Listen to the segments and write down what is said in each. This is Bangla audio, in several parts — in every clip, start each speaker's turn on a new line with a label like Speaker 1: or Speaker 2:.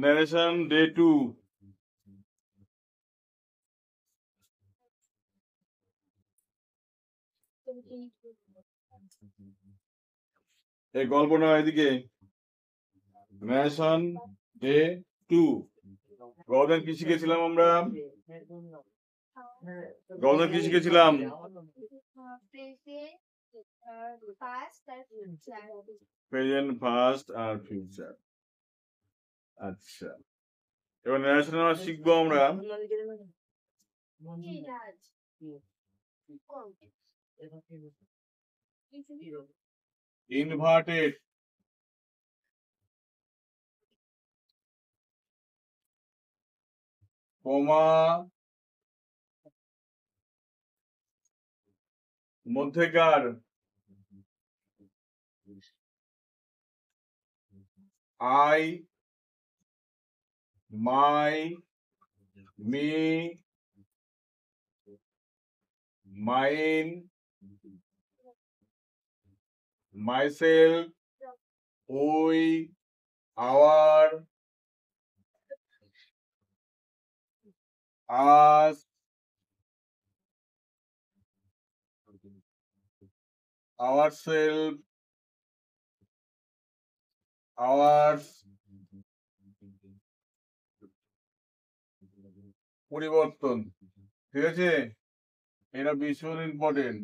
Speaker 1: narration day 2. এই গল্প না এদিকে narration day 2. গল্পের কি শিখেছিলাম আমরা? গল্পের কি শিখেছিলাম? প্রেজেন্ট, পাস্ট আর ফিউচার। আচ্ছা, এবার narration আমরা শিখবো আমরা ইনভার্টেড কমা মধ্যেকার I my me mine myself, we, our, us, ourselves, ours, পরিবর্তন। ঠিক আছে, এটা ভীষণ ইম্পর্টেন্ট।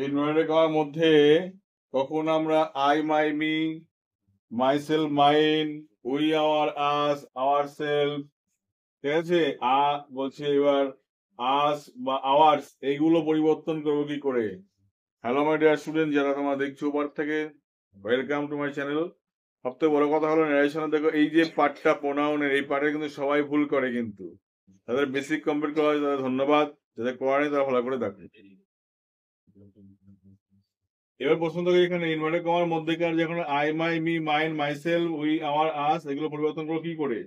Speaker 1: এই নয় করার মধ্যে কখন আমরা I my me myself mine we our us our self, ঠিক আছে, বলছে এবার আস বা আওয়ার্স এইগুলো পরিবর্তন করবো কি করে? হ্যালো মাই ডিয়ার স্টুডেন্ট, যারা তোমরা দেখছো উপর থেকে, ওয়েলকাম টু মাই চ্যানেল। সবথেকে বড় কথা হলো ন্যারেশনে দেখো এই যে পার্টটা প্রোনাউনের, এই পার্টে কিন্তু সবাই ভুল করে, কিন্তু তাদের বেসিক কমপ্লিট করা হয়, তাদের ধন্যবাদ। যাদের করা নেই তারা ভালো করে দেখো। এবার প্রশ্ন থাকে এখানে ইনভার্টেড কমার মধ্যেকার যখন I my me mine myself we our আস এগুলো পরিবর্তন করবো কি করে?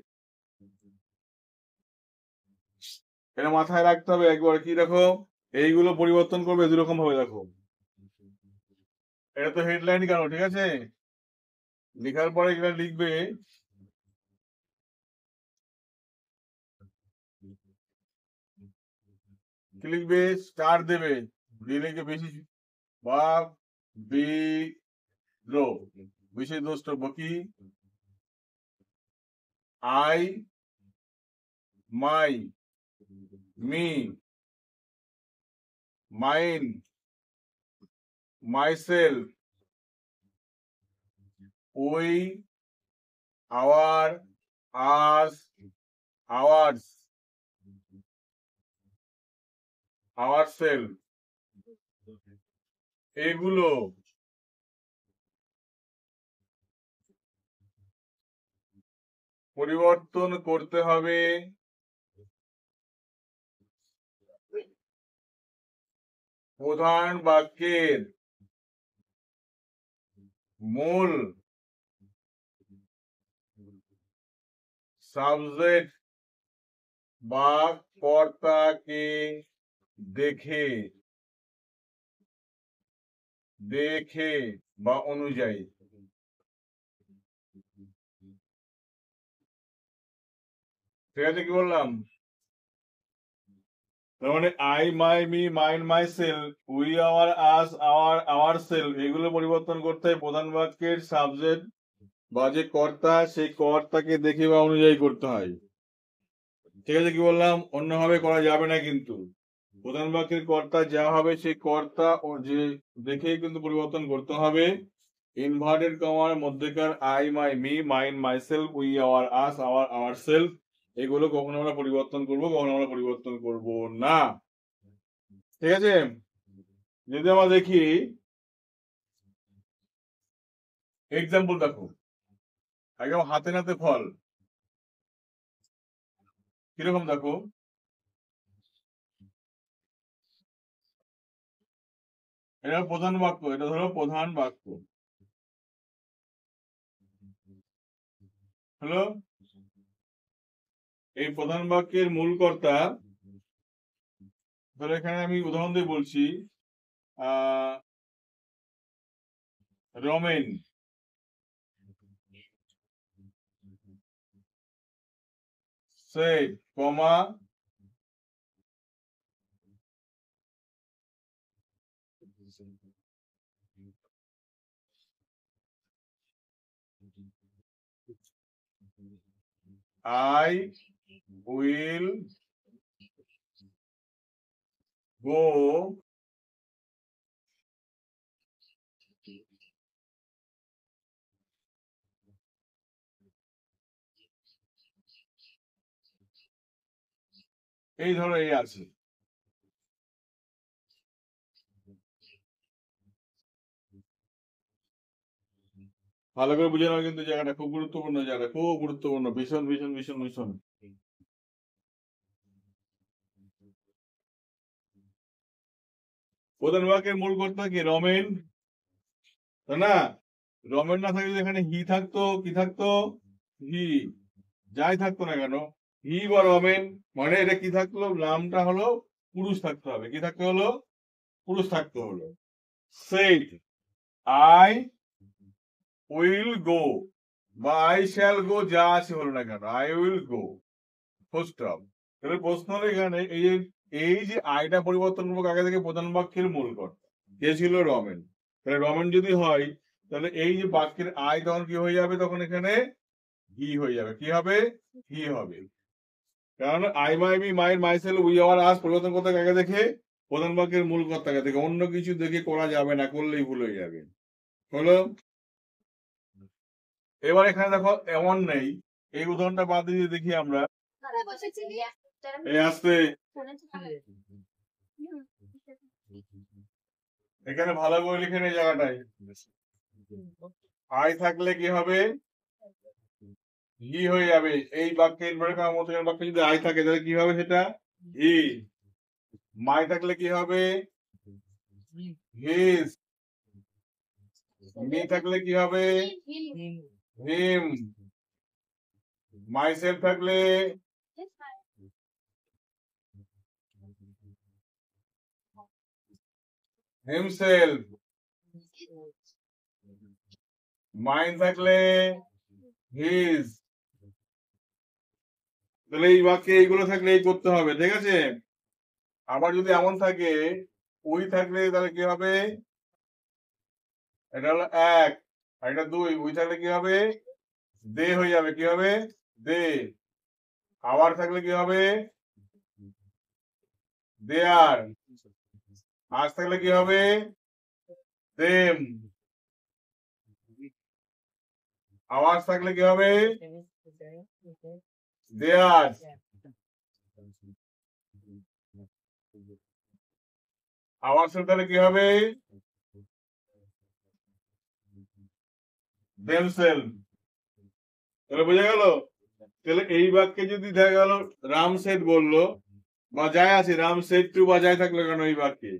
Speaker 1: এটা মাথায় রাখতে হবে একবার। কি দেখো, এইগুলো পরিবর্তন করবে দুই রকম ভাবে। দেখো, এটা তো হেডলাইন কেন, ঠিক আছে, লেখার পরে এটা লিখবে কি লিখবে? স্টার দেবে, দিলে বেশি বা বিদ্রোহ, বিশেষ দ্রষ্টব্য কি? I my me mine myself we our us hours ourself, এগুলো পরিবর্তন করতে হবে প্রধান বাক্যের মূল সাবজেক্ট বা কর্তাকে দেখে দেখে বা অনুযায়ী। ঠিক আছে, কি বললাম? তার মানে I my me mine my self we our us our our self এগুলো পরিবর্তন করতে হয় প্রধান বাক্যের সাবজেক্ট বা যে কর্তা, সেই কর্তাকে দেখে বা অনুযায়ী করতে হয়। ঠিক আছে, কি বললাম? অন্যভাবে করা যাবে না, কিন্তু প্রধান বাক্যের কর্তা যা হবে সেই কর্তা ও যে দেখেই কিন্তু পরিবর্তন করতে হবে। ইনভার্টেড কমার মধ্যেকার I my me mine myself we our us our our self এগুলো কখনো আমরা পরিবর্তন করবো, কখনো আমরা পরিবর্তন করব না। ঠিক আছে, যদি আমরা দেখি এক্সাম্পল, দেখো একদম হাতে নাতে ফল কিরকম, দেখো এটা প্রধান বাক্য, এটা ধরো প্রধান বাক্য হলো। এই প্রধান বাক্যের মূল কর্তা, ধরো এখানে আমি উদাহরণ দিয়ে বলছি, Ramen, said, comma, I will go এই ধরো এই আছে। ভালো করে বুঝে নাও, কিন্তু জায়গাটা খুব গুরুত্বপূর্ণ, জায়গাটা খুব গুরুত্বপূর্ণ, ভীষণ ভীষণ ভীষণ ভীষণ। প্রধান বাক্যের মূল কর্তা কি? রমেন, তাই না? রমেন না থাকলে এখানে হি থাকতো, কি থাকতো? হি। যাই থাকতো না কেন, হি বা রমেন, মানে এটা কি থাকলো? নামটা হলো পুরুষ থাকতে হবে। কি থাকতে হলো? পুরুষ থাকতে হলো। সেড, আই উইল গো বা আই শ্যাল গো, যা আছে হলো না কেন, I will go, full stop. তাহলে প্রশ্ন হলো এখানে এই যে আইটা পরিবর্তন করবো আগে থেকে প্রধান বাক্যের মূল কর্তা, কে ছিল? রমেন। তাহলে রমেন যদি হয়, তাহলে এই যে বাক্যের আই তখন কি হয়ে যাবে? তখন এখানে হি হয়ে যাবে। কি হবে? হি হবে। কারণ I, my, me, mine, myself, we, our, us পরিবর্তন করতে আগে দেখে প্রধান বাক্যের মূল কর্তাকে দেখে, অন্য কিছু দেখে করা যাবে না, করলেই ভুল হয়ে যাবে। হলো? এবার এখানে দেখো এমন নেই, এই উদাহরণটা বাদ দিয়ে দেখি আমরা। এই আসতে এখানে ভালো করে লিখে নেই জায়গাটায়। আই থাকলে কি হবে? হি হয়ে যাবে। এই বাক্যে ইনভার্টেড কমার মতো বাক্যে যদি আই থাকে তাহলে কি হবে? সেটা হি। মাই থাকলে কি হবে? হিজ। মি থাকলে কি হবে? হিম। মাইসেলফ থাকলে হিমসেলফ। মাইন থাকলে হিজ। তাহলে এই বাক্যে এইগুলো থাকলে এই করতে হবে, ঠিক আছে? আবার যদি এমন থাকে উই থাকলে তাহলে কি হবে? এটা হলো এক, আর এটা দুই। উই থাকলে কি হবে? দে হয়ে যাবে। কি হবে? দে। আবার থাকলে কি হবে? দেয়ার। আজ থাকলে কি হবে? দেম। আওয়াজ থাকলে কি হবে? দেয়ার। আওয়াজ তাহলে কি হবে? দেমসেলফ। তাহলে বোঝা গেল? তাহলে এই বাক্যে যদি দেখা গেল রাম সেট বললো বা যাই আছে, রাম সেট টু বা যাই থাকলো কেন এই বাক্যে,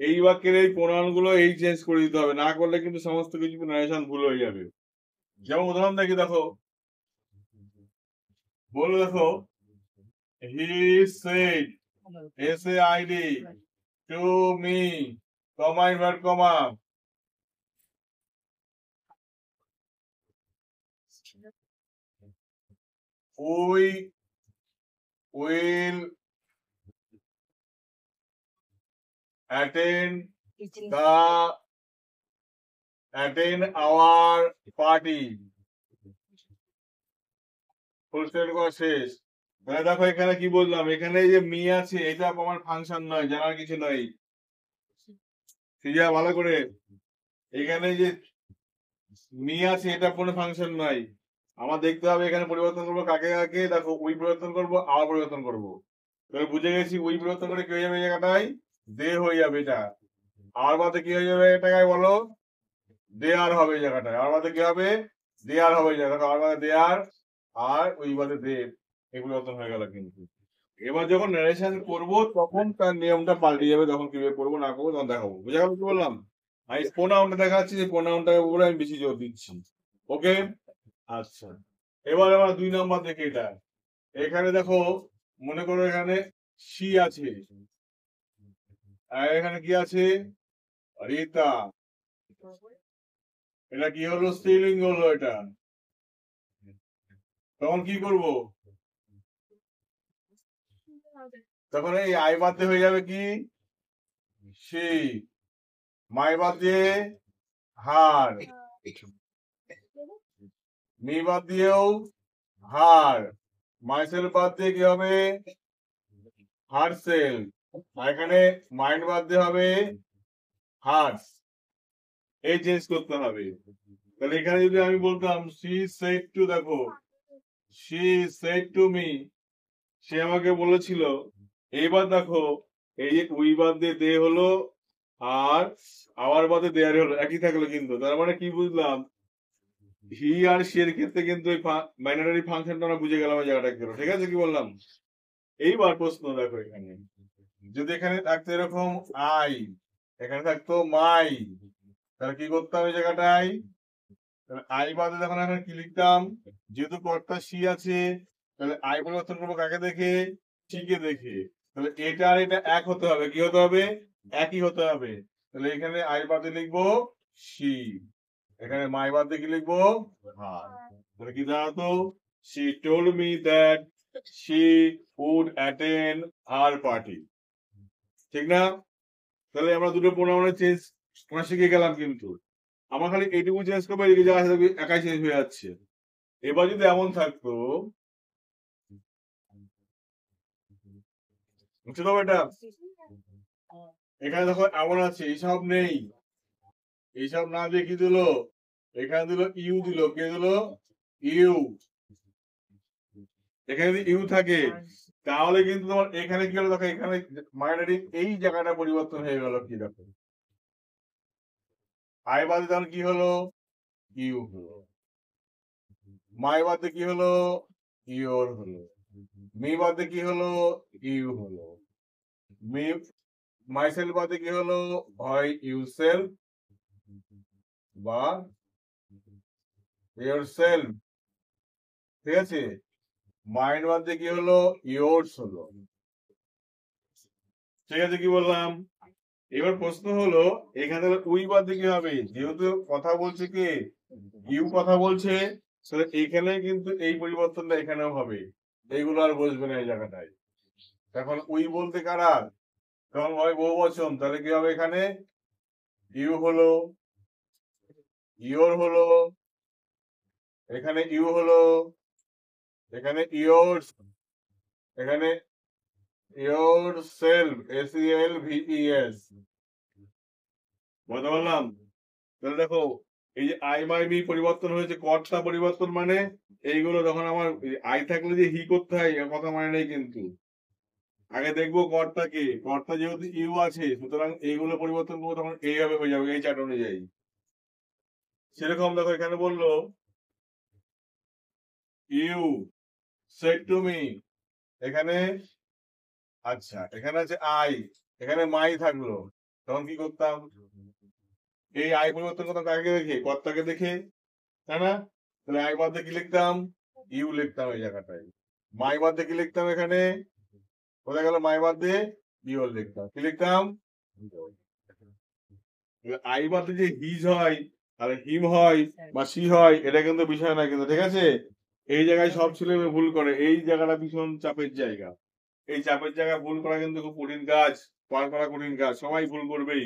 Speaker 1: এই বাক্যের এই প্রণয়ন গুলো এই চেঞ্জ করে দিতে হবে, না করলে কিন্তু সমস্ত কিছু নারেশন ভুল হয়ে যাবে। যেমন উদাহরণ দেখি, দেখো বলো, দেখো he said, SAID, to me, comma invert comma, we will attend our party, full state করা শেষ। তাহলে দেখো এখানে কি বললাম, এখানে এই যে মি আছে এটা আমার ফাংশন নয়, জানার কিছু নয়। সিরিয়া ভালো করে, এখানে যে মি আছে এটা কোনো ফাংশন নয়। আমার দেখতে হবে এখানে পরিবর্তন করবো কাকে কাকে। দেখো উই পরিবর্তন করবো, আর পরিবর্তন করবো। তাহলে বুঝে গেছি উই পরিবর্তন করে কি হয়ে যাবে? এই জায়গাটায় দে হয়ে যাবে। এটা আর বাদে কি হয়ে যাবে? এটাকে বলো দেয়ার হবে এই জায়গাটায়। আর বাদে কি হবে? দেয়ার হবে এই জায়গাটা। আর বাদে দেয়ার, আর ওই বাদে দে, এগুলো হয়ে গেল। কিন্তু এবার যখন নারেশন করবো তখন তার নিয়মটা পাল্টে যাবে, তখন কিভাবে করবো না করবো তখন দেখাবো। বুঝা গেল কি বললাম? আমি প্রোনাউনটা দেখাচ্ছি, যে প্রোনাউনটার উপরে আমি বেশি জোর দিচ্ছি। ওকে, আচ্ছা। এবার আমরা 2 নাম্বার দেখি। এটা এখানে দেখো, মনে করো এখানে সি আছে, আর এখানে কি আছে? রিতা। এটা কি হলো? স্ত্রীলিঙ্গ হলো এটা। তখন কি করব? তখন এই আই বাদ দিয়ে হয়ে যাবে কি সি, মাই বাদ দিয়ে হার, মি বাদ দিয়েও হার, মাইসেল বাদ দিয়ে কি হবে হার সেল, এখানে মাইন্ড বাদ দিয়ে হবে হার্স। এই চেঞ্জ করতে হবে। তাহলে এখানে যদি আমি বলতাম সি সেড টু, দেখো সি সেড টু মি, সে আমাকে বলেছিল। এইবার দেখো এই যে উই বাদ দিয়ে দে হলো আর আওয়ার বাদে দেয়ার হলো, একই থাকলো কিন্তু। তার মানে কি বুঝলাম, হি আর সি এর ক্ষেত্রে কিন্তু এই বাইনারি ফাংশনটা আমরা বুঝে গেলাম এই জায়গাটা কি হলো। ঠিক আছে, কি বললাম? এইবার প্রশ্ন দেখো, এখানে যদি এখানে থাকতো এরকম আই, এখানে থাকতো মাই, তাহলে কি করতাম এই জায়গাটায়? আই বাদে যখন এখানে কি লিখতাম, যেহেতু কর্তা সি আছে, তাহলে আই পরিবর্তন করবো কাকে দেখে? সি কে দেখে। তাহলে এটা আর এটা এক হতে হবে, কি হতে হবে? একই হতে হবে। তাহলে এখানে আই বাদে লিখবো সি, এখানে মাই বাদে কি লিখবো? হার। তাহলে কি দাঁড়াতো? she told me that she would attend her party। ঠিক না? তাহলে আমরা দুটো প্রোনাউনের চেঞ্জ আমরা শিখে গেলাম কিন্তু। আমার খালি এইটুকু চেঞ্জ করবো, এদিকে যা আছে একাই চেঞ্জ হয়ে যাচ্ছে। এবার যদি এমন থাকতো, বুঝতে পারো এটা? এখানে দেখো এমন আছে, এইসব নেই, এইসব না দিয়ে কি দিল? এখানে দিল ইউ, দিল কে দিল? ইউ। এখানে যদি ইউ থাকে তাহলে কিন্তু তোমার এখানে কি হলো? দেখো এখানে মাইনারি এই জায়গাটা পরিবর্তন হয়ে গেল, কি দেখো আই বাদে তখন কি হলো? ইউ হলো, মাই বাদে কি হলো? ইউর হলো, মি বাদে কি হলো? ইউ হলো, মি মাইসেল বাদে কি হলো? হয় ইউ সেলফ বা ইয়োর সেলফ। ঠিক আছে, মাইন্ড বাদে কি হলো? ইয়োরস হলো। ঠিক আছে, কি বললাম? এবার প্রশ্ন হলো এখানে উই বাদে কি হবে? যেহেতু কথা বলছে কে? ইউ কথা বলছে, তাহলে এখানে কিন্তু এই পরিবর্তনটা এখানেও হবে, এইগুলো আর বসবে না এই জায়গাটায়। এখন উই বলতে কারা? তখন হয় বহু বচন, তাহলে কি হবে? এখানে ইউ হলো, ইয়োর হলো, এখানে ইউ হলো, এখানে ইয়োরস, এখানে ইয়োর সেলফ, SELVES। বুঝতে পারলাম? তাহলে দেখো এই যে আই মাই মি পরিবর্তন হয়েছে, কর্তা পরিবর্তন মানে এইগুলো যখন আমার আই থাকলে যে হি করতে হয় এর কথা মানে নেই কিন্তু। আগে দেখবো কর্তা কে, কর্তা যেহেতু ইউ আছে সুতরাং এইগুলো পরিবর্তন করবো, তখন এইভাবে হয়ে যাবে এই চার্ট অনুযায়ী। সেরকম দেখো এখানে বললো ইউ সেড টু মি, এখানে আচ্ছা এখানে আছে আই, এখানে মাই থাকলো, তখন কি করতাম? এই আই পরিবর্তন করতাম কাকে দেখে? কর্তাকে দেখে, তাই না? তাহলে আই বাদে কি লিখতাম? ইউ লিখতাম এই জায়গাটায়। মাই বাদে কি লিখতাম? এখানে কোথায় গেল? মাই বাদে ইউ লিখতাম, কি লিখতাম? আই বাদে যে হিজ হয় আর হিম হয় বা সি হয় এটা কিন্তু বিষয় না কিন্তু। ঠিক আছে, এই জায়গায় সব ছেলে মেয়ে ভুল করে, এই জায়গাটা ভীষণ চাপের জায়গা। এই চাপের জায়গায় ভুল করা কিন্তু খুব কঠিন কাজ, পার করা কঠিন কাজ, সবাই ভুল করবেই।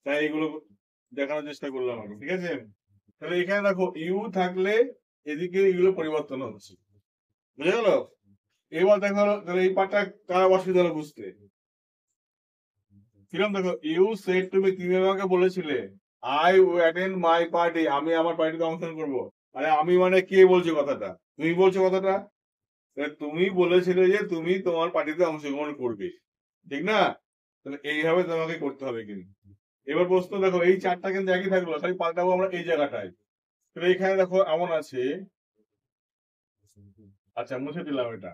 Speaker 1: তাই এগুলো দেখানোর চেষ্টা করলাম আমি। ঠিক আছে, তাহলে এখানে দেখো ইউ থাকলে এদিকে এগুলো পরিবর্তন হচ্ছে, বুঝে গেল? এবার দেখো তাহলে এই পার্টটা কার অসুবিধা হলো বুঝতে? কিরম? দেখো ইউ সেড টু মি, তুমি আমাকে বলেছিলে আই অ্যাটেন্ড মাই পার্টি, আমি আমার পার্টিতে অংশগ্রহণ করবো। আরে আমি মানে কে বলছে কথাটা? তুমি বলছো কথাটা। তুমি বলেছিলে যে তুমি তোমার পার্টিতে অংশগ্রহণ করবে, ঠিক না? তাহলে এইভাবে তোমাকে করতে হবে কিন্তু। এবার প্রশ্ন দেখো এই চারটা কিন্তু একই থাকলো, খালি পাল্টাবো আমরা এই জায়গাটায়। তাহলে এখানে দেখো এমন আছে, আচ্ছা মুছে দিলাম এটা।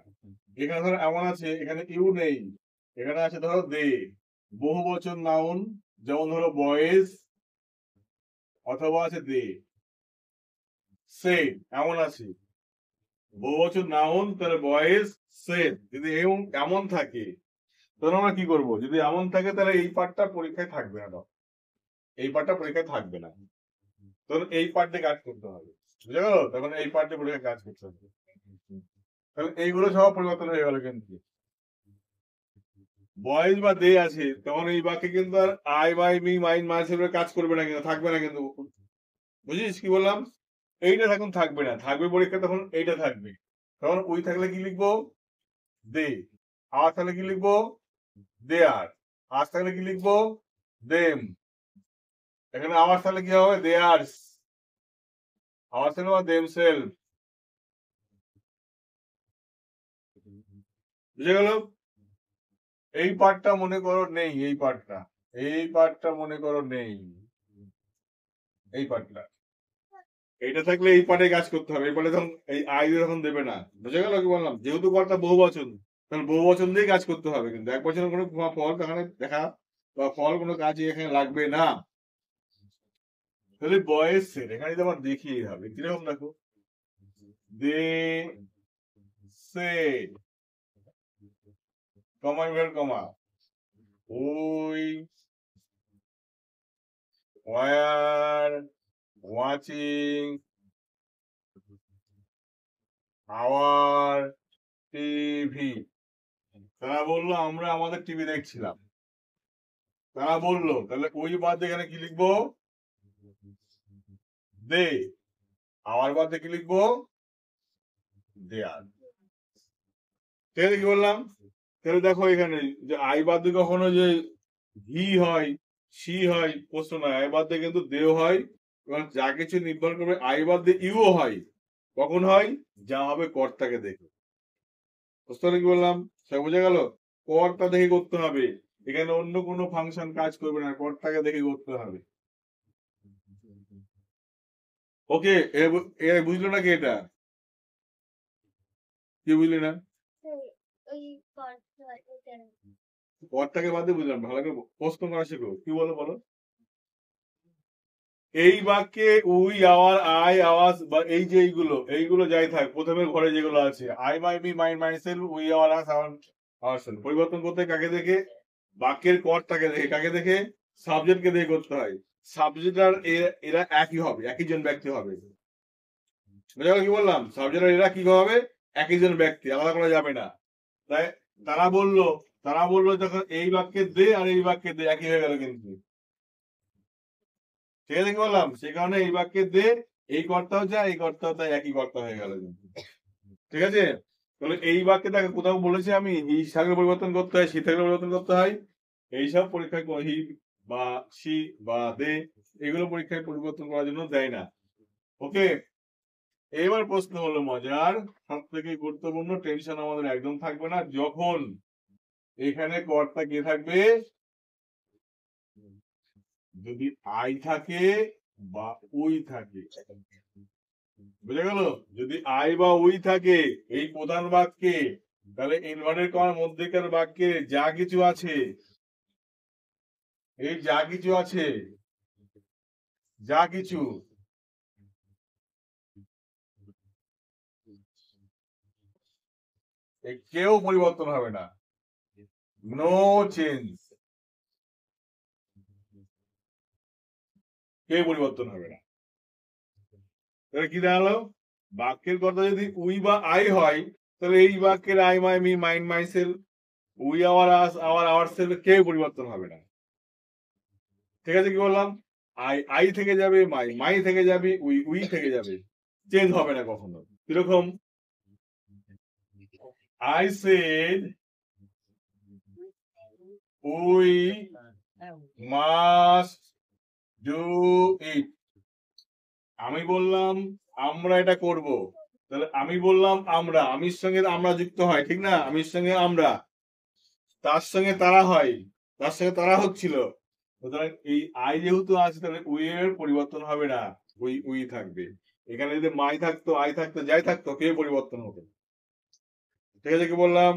Speaker 1: এখানে ধরো এমন আছে, এখানে ইউ নেই, এখানে আছে ধরো দে, বহু বচন নাউন, যেমন ধরো বয়েজ, অথবা আছে দে, সেড, এমন আছে বহু বচন নাউন, তাহলে বয়েজ সেড। যদি এমন থাকে তাহলে আমরা কি করবো? যদি এমন থাকে তাহলে এই পার্টটা পরীক্ষায় থাকবে না, এই পার্টটা পরীক্ষায় থাকবে না, তখন এই পার্টে কাজ করতে হবে, বুঝে গেল? তখন এই পার্টে পরীক্ষায় কাজ করতে হবে। তাহলে এইগুলো সব পরিবর্তন হয়ে গেল কিন্তু। বয়েজ বা দে আছে, তখন এই বাক্যে কিন্তু আর I my me mine myself কাজ করবে না, কিন্তু থাকবে না কিন্তু। বুঝিস কি বললাম? এইটা এখন থাকবে না, থাকবে পরীক্ষা তখন এইটা থাকবে। তখন উই থাকলে কি লিখবো? দে। আর থাকলে কি লিখবো? দে আর। আজ থাকলে কি লিখবো? দেম। এখানে আওয়াজ থাকলে কি হবে? দে আর্স। আওয়াজ থাকলে দেম সেলফ। বুঝে গেল? এই পার্টটা মনে করো নেই, এই পার্টটা মনে করো নেই, এই পার্টটা। এইটা থাকলে এই পার্টে কাজ করতে হবে, এই পার্টে তখন এই আই তখন দেবে না। বুঝে গেল কি বললাম? যেহেতু পার্টটা বহু বচন, তাহলে বহু বচন দিয়ে কাজ করতে হবে, কিন্তু এক বছরের কোনো ফল এখানে দেখা বা ফল কোনো কাজই এখানে লাগবে না। তাহলে বয়সের এখানে যদি আমার দেখি এইভাবে কিরকম দেখো, দে সে কমা ইনভার্ট কমা ওই ওয়ার ওয়াচিং আওয়ার টিভি। তারা বললো আমরা আমাদের টিভি দেখছিলাম, তারা বললো, তাহলে ওই বাদ দিয়ে এখানে কি লিখবো? দে। আওয়ার বাদ দিয়ে কি লিখবো? দেয়ার। ঠিক আছে কি বললাম? তাহলে দেখো এখানে যে আই বাদ দিয়ে কখনো যে হি হয় সি হয় প্রশ্ন নয়, আই বাদ দিয়ে কিন্তু দেও হয়, এবং যা কিছু নির্ভর করবে আই বাদ দিয়ে ইউ হয়। কখন হয়? যা হবে কর্তাকে দেখে। বুঝতে পারলে কি বললাম? সব বুঝে গেল? কর্তা দেখে করতে হবে, এখানে অন্য কোনো ফাংশন কাজ করবে না, কর্তাকে দেখে করতে হবে। ওকে, এ বুঝলো নাকি এটা? কি বুঝলি না? কর্তাকে বাদ দিয়ে বুঝলাম, ভালো করে প্রশ্ন করা শেখো। কি বলো বলো? এই বাক্যে উই আওয়ার আই আওয়াজ বা এই যে এইগুলো যাই থাক, প্রথমে ঘরে যেগুলো আছে I my me mind myself we our us our self, পরিবর্তন করতে কাকে দেখে? বাক্যের কর্তাকে দেখে। কাকে দেখে? সাবজেক্টকে দেখে করতে হয়। সাবজেক্ট আর এরা একই হবে, একই জন ব্যক্তি হবে। বুঝা গেল কি বললাম? সাবজেক্ট আর এরা কি হবে? একই জন ব্যক্তি, আলাদা করা যাবে না। তাই তারা বললো, যখন এই বাক্যে দে আর এই বাক্যে দে একই হয়ে গেল কিন্তু। ঠিক আছে কি বললাম? সেই কারণে এই বাক্যে দে এই কর্তাও যা এই কর্তাও তাই একই কর্তা হয়ে গেল কিন্তু। ঠিক আছে? তাহলে এই বাক্যে দেখো কোথাও বলেছি আমি হি থাকলে পরিবর্তন করতে হয়, সি থাকলে পরিবর্তন করতে হয়। এইসব পরীক্ষায় হি বা সি বা দে এগুলো পরীক্ষায় পরিবর্তন করার জন্য দেয় না। ওকে, এবার প্রশ্ন হলো মজার, সব থেকে গুরুত্বপূর্ণ, টেনশন আমাদের একদম থাকবে না যখন এখানে কর্তা কে থাকবে? যদি আই থাকে বা উই থাকে। বুঝে গেল? যদি আই বা উই থাকে এই প্রধান বাক্যে, তাহলে ইনভার্টেড কমার মধ্যেকার বাক্যে যা কিছু আছে, এই যা কিছু আছে, যা কিছু কেউ পরিবর্তন হবে না। নো চেঞ্জ, কেউ পরিবর্তন হবে না। তাহলে কি দাঁড়ালো? বাক্যের কথা যদি উই বা আই হয়, তাহলে এই বাক্যের I my me mind my self we our us our our self কেউ পরিবর্তন হবে না। ঠিক আছে কি বললাম? আই আই থেকে যাবে, মাই মাই থেকে যাবে, উই উই থেকে যাবে, চেঞ্জ হবে না কখনো। কিরকম? I said we must do it. আমি বললাম আমরা এটা করব, তাহলে আমি বললাম আমরা, আমির সঙ্গে আমরা যুক্ত হয়, ঠিক না? আমির সঙ্গে আমরা, তার সঙ্গে তারা হয়, তার সঙ্গে তারা হচ্ছিল। সুতরাং এই আই যেহেতু আছে, তাহলে উই এর পরিবর্তন হবে না, উই উই থাকবে। এখানে যদি মাই থাকতো, আই থাকতো, যাই থাকতো, কে পরিবর্তন হতো। ঠিক আছে কি বললাম?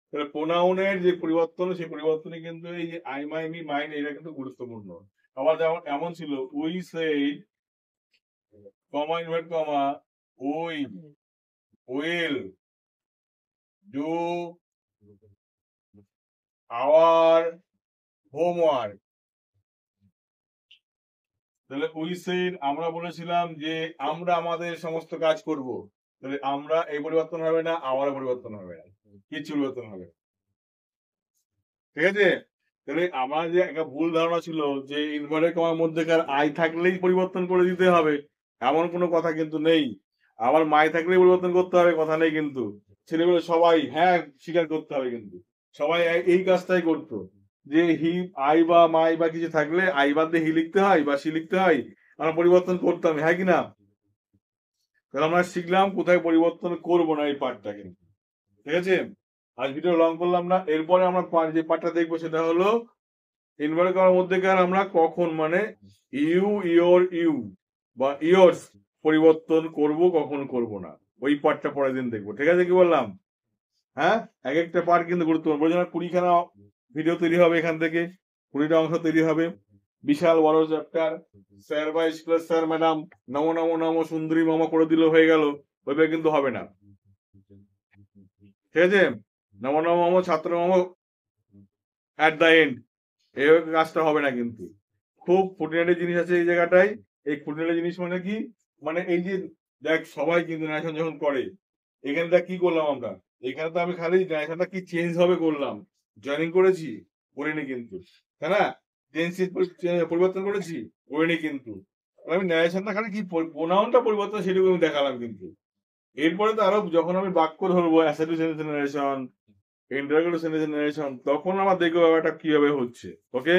Speaker 1: তাহলে প্রোনাউনের যে পরিবর্তন, সেই পরিবর্তনে কিন্তু এই যে আই মাই মি মাইন এটা কিন্তু গুরুত্বপূর্ণ। আবার যেমন এমন ছিল we sat comma invert comma we will do our homework. তাহলে উই সেড আমরা বলেছিলাম যে আমরা আমাদের সমস্ত কাজ করব, তাহলে আমরা এই পরিবর্তন হবে না, আওয়ার পরিবর্তন হবে না, কিছু পরিবর্তন হবে না। ঠিক আছে? তাহলে আমার যে একটা ভুল ধারণা ছিল যে ইনভার্টেড কমার মধ্যেকার আই থাকলেই পরিবর্তন করে দিতে হবে, এমন কোনো কথা কিন্তু নেই। আবার মাই থাকলেই পরিবর্তন করতে হবে কথা নেই কিন্তু। ছেলেগুলো সবাই হ্যাঁ স্বীকার করতে হবে কিন্তু। সবাই এই কাজটাই করতো। যে হি আই বা মাই বা কিছু থাকলে আই বাদ দিয়ে হি লিখতে হয় বা সি লিখতে হয়। আমরা পরিবর্তন করতাম, হ্যাঁ কি না? তাহলে আমরা শিখলাম কোথায় পরিবর্তন করবো না এই পার্টটা কিন্তু। ঠিক আছে? আজ ভিডিও লং করলাম না। এরপরে আমরা যে পার্টটা দেখবো সেটা হলো ইনভার্ট করার মধ্যেকার আমরা কখন মানে ইউ ইয়োর ইউ বা ইয়োর্স পরিবর্তন করব কখন করব না, ওই পার্টটা পরের দিন দেখবো। ঠিক আছে কি বললাম? হ্যাঁ, এক একটা পার্ট কিন্তু গুরুত্বপূর্ণ। বলছি না 20খানা ভিডিও তৈরি হবে এখান থেকে, 20টা অংশ তৈরি হবে, বিশাল বড় চ্যাপ্টার। স্যার বা স্কুলের স্যার ম্যাডাম নমো নমো নমো সুন্দরী মামা করে দিল হয়ে গেল, ওইভাবে কিন্তু হবে না। ঠিক আছে? নমো নমো নমো ছাত্র নমো অ্যাট দ্য এন্ড, এইভাবে কাজটা হবে না কিন্তু। খুব খুঁটিনাটি জিনিস আছে এই জায়গাটায়। এই খুঁটিনাটি জিনিস মানে কি, মানে এই যে দেখ সবাই কিন্তু ন্যারেশন যখন করে, এখানে দেখ কি করলাম আমরা, এখানে তো আমি খালি ন্যারেশনটা কি চেঞ্জ হবে করলাম, জয়েনিং করেছি করিনি কিন্তু, তাই না? পরিবর্তন করেছি করিনি কিন্তু। আমি ন্যারেশনটা খালি কি প্রোনাউনটা পরিবর্তন সেটুকু আমি দেখালাম কিন্তু। এরপরে তো আরো যখন আমি বাক্য ধরবো assertive sentence generation, interrogative sentence generation, তখন আমার দেখবো ব্যাপারটা কিভাবে হচ্ছে। ওকে।